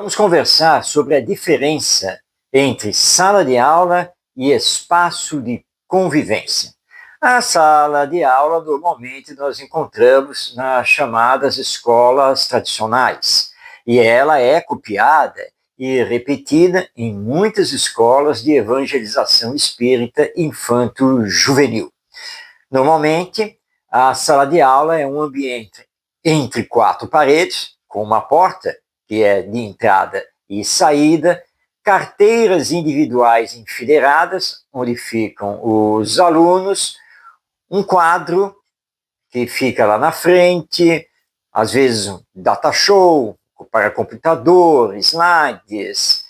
Vamos conversar sobre a diferença entre sala de aula e espaço de convivência. A sala de aula, normalmente, nós encontramos nas chamadas escolas tradicionais, e ela é copiada e repetida em muitas escolas de evangelização espírita infanto-juvenil. Normalmente, a sala de aula é um ambiente entre quatro paredes, com uma porta, que é de entrada e saída, carteiras individuais enfileiradas, onde ficam os alunos, um quadro que fica lá na frente, às vezes um data show para computador, slides,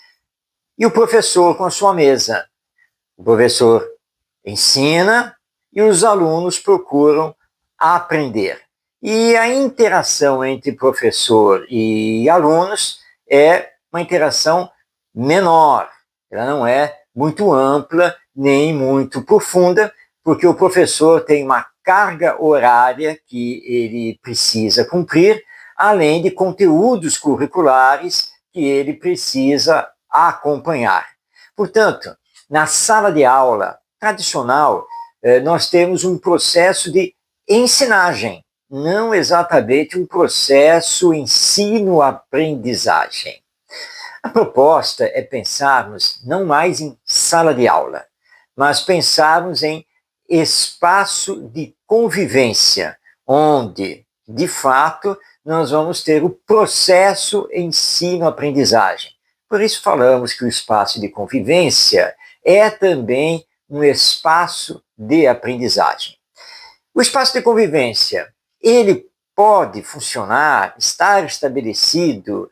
e o professor com a sua mesa. O professor ensina e os alunos procuram aprender. E a interação entre professor e alunos é uma interação menor, ela não é muito ampla nem muito profunda, porque o professor tem uma carga horária que ele precisa cumprir, além de conteúdos curriculares que ele precisa acompanhar. Portanto, na sala de aula tradicional, nós temos um processo de ensinagem, não exatamente um processo ensino-aprendizagem. A proposta é pensarmos não mais em sala de aula, mas pensarmos em espaço de convivência, onde, de fato, nós vamos ter o processo ensino-aprendizagem. Por isso falamos que o espaço de convivência é também um espaço de aprendizagem. O espaço de convivência, ele pode funcionar, estar estabelecido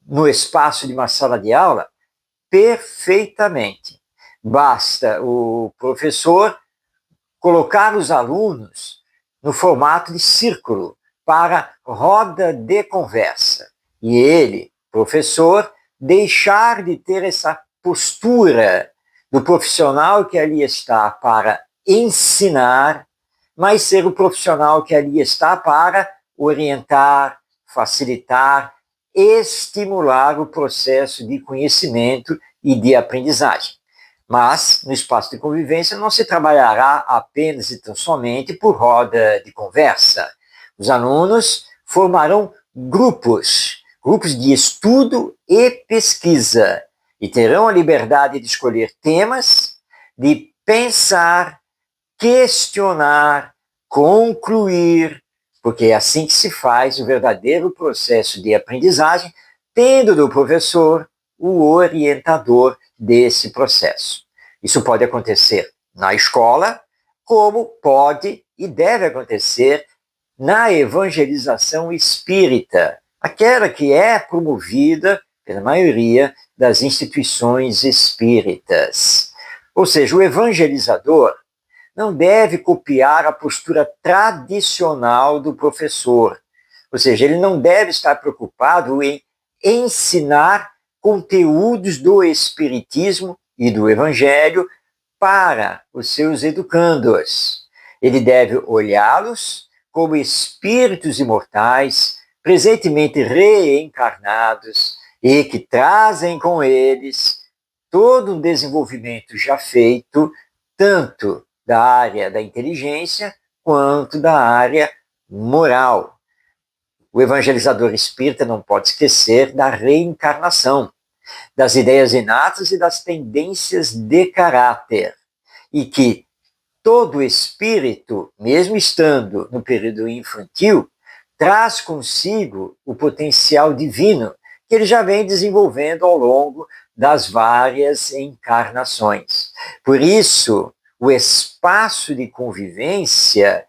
no espaço de uma sala de aula? Perfeitamente. Basta o professor colocar os alunos no formato de círculo para roda de conversa. E ele, professor, deixar de ter essa postura do profissional que ali está para ensinar, mas ser o profissional que ali está para orientar, facilitar, estimular o processo de conhecimento e de aprendizagem. Mas, no espaço de convivência, não se trabalhará apenas e tão somente por roda de conversa. Os alunos formarão grupos de estudo e pesquisa, e terão a liberdade de escolher temas, de pensar, questionar, concluir, porque é assim que se faz o verdadeiro processo de aprendizagem, tendo do professor o orientador desse processo. Isso pode acontecer na escola, como pode e deve acontecer na evangelização espírita, aquela que é promovida pela maioria das instituições espíritas. Ou seja, o evangelizador não deve copiar a postura tradicional do professor. Ou seja, ele não deve estar preocupado em ensinar conteúdos do Espiritismo e do Evangelho para os seus educandos. Ele deve olhá-los como espíritos imortais, presentemente reencarnados, e que trazem com eles todo um desenvolvimento já feito, tanto da área da inteligência quanto da área moral. O evangelizador espírita não pode esquecer da reencarnação, das ideias inatas e das tendências de caráter, e que todo espírito, mesmo estando no período infantil, traz consigo o potencial divino que ele já vem desenvolvendo ao longo das várias encarnações. Por isso, o espaço de convivência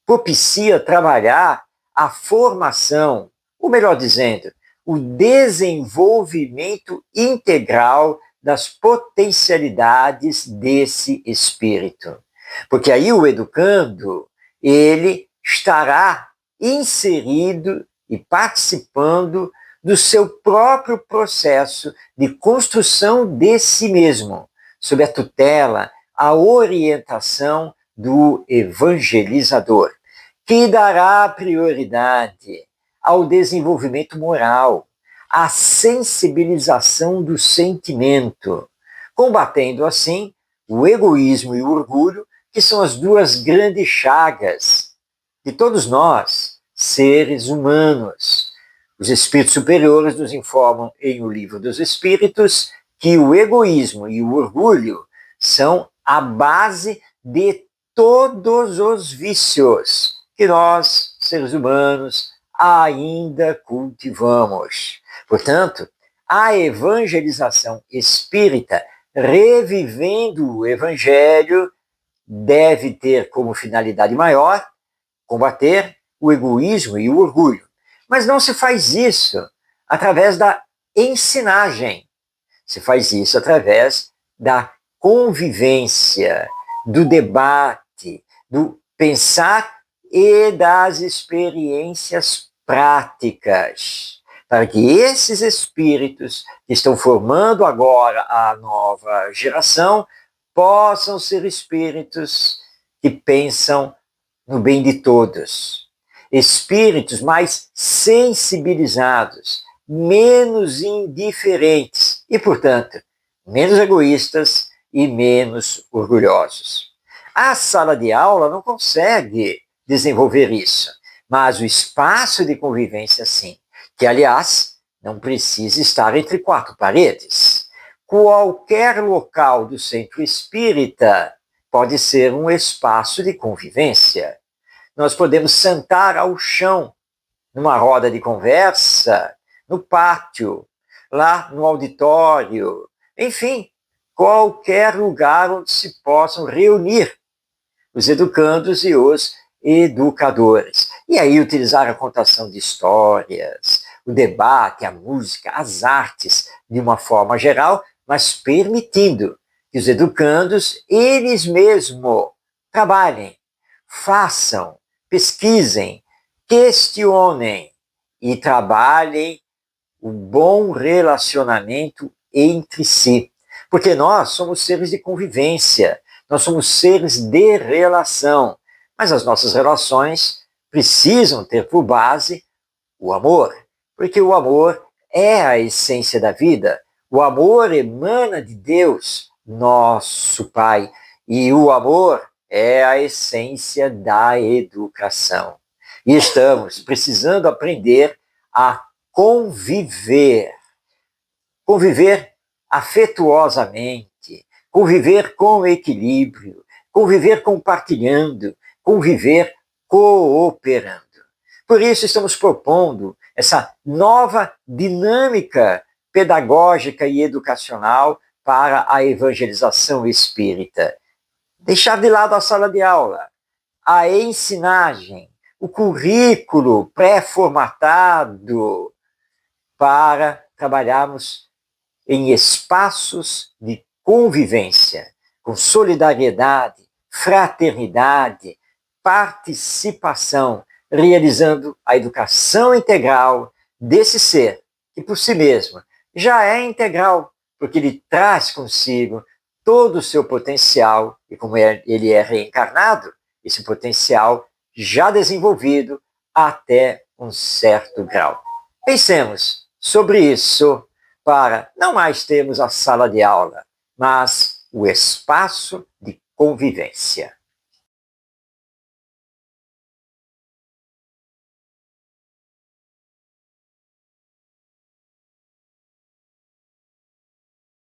propicia trabalhar a formação, ou melhor dizendo, o desenvolvimento integral das potencialidades desse espírito. Porque aí o educando, ele estará inserido e participando do seu próprio processo de construção de si mesmo, sob a tutela, a orientação do evangelizador, que dará prioridade ao desenvolvimento moral, a sensibilização do sentimento, combatendo assim o egoísmo e o orgulho, que são as duas grandes chagas de todos nós, seres humanos. Os espíritos superiores nos informam em O Livro dos Espíritos que o egoísmo e o orgulho são a base de todos os vícios que nós, seres humanos, ainda cultivamos. Portanto, a evangelização espírita, revivendo o evangelho, deve ter como finalidade maior combater o egoísmo e o orgulho. Mas não se faz isso através da ensinagem. Se faz isso através da convivência, do debate, do pensar e das experiências práticas, para que esses espíritos que estão formando agora a nova geração possam ser espíritos que pensam no bem de todos, espíritos mais sensibilizados, menos indiferentes e, portanto, menos egoístas e menos orgulhosos. A sala de aula não consegue desenvolver isso, mas o espaço de convivência sim, que aliás não precisa estar entre quatro paredes. Qualquer local do centro espírita pode ser um espaço de convivência. Nós podemos sentar ao chão, numa roda de conversa, no pátio, lá no auditório, enfim, qualquer lugar onde se possam reunir os educandos e os educadores. E aí utilizar a contação de histórias, o debate, a música, as artes, de uma forma geral, mas permitindo que os educandos, eles mesmos, trabalhem, façam, pesquisem, questionem e trabalhem o bom relacionamento entre si. Porque nós somos seres de convivência, nós somos seres de relação, mas as nossas relações precisam ter por base o amor, porque o amor é a essência da vida. O amor emana de Deus, nosso Pai, e o amor é a essência da educação. E estamos precisando aprender a conviver. Conviver afetuosamente, conviver com equilíbrio, conviver compartilhando, conviver cooperando. Por isso estamos propondo essa nova dinâmica pedagógica e educacional para a evangelização espírita. Deixar de lado a sala de aula, a ensinagem, o currículo pré-formatado para trabalharmos em espaços de convivência, com solidariedade, fraternidade, participação, realizando a educação integral desse ser, que por si mesmo já é integral, porque ele traz consigo todo o seu potencial, e como ele é reencarnado, esse potencial já desenvolvido até um certo grau. Pensemos sobre isso para não mais termos a sala de aula, mas o espaço de convivência.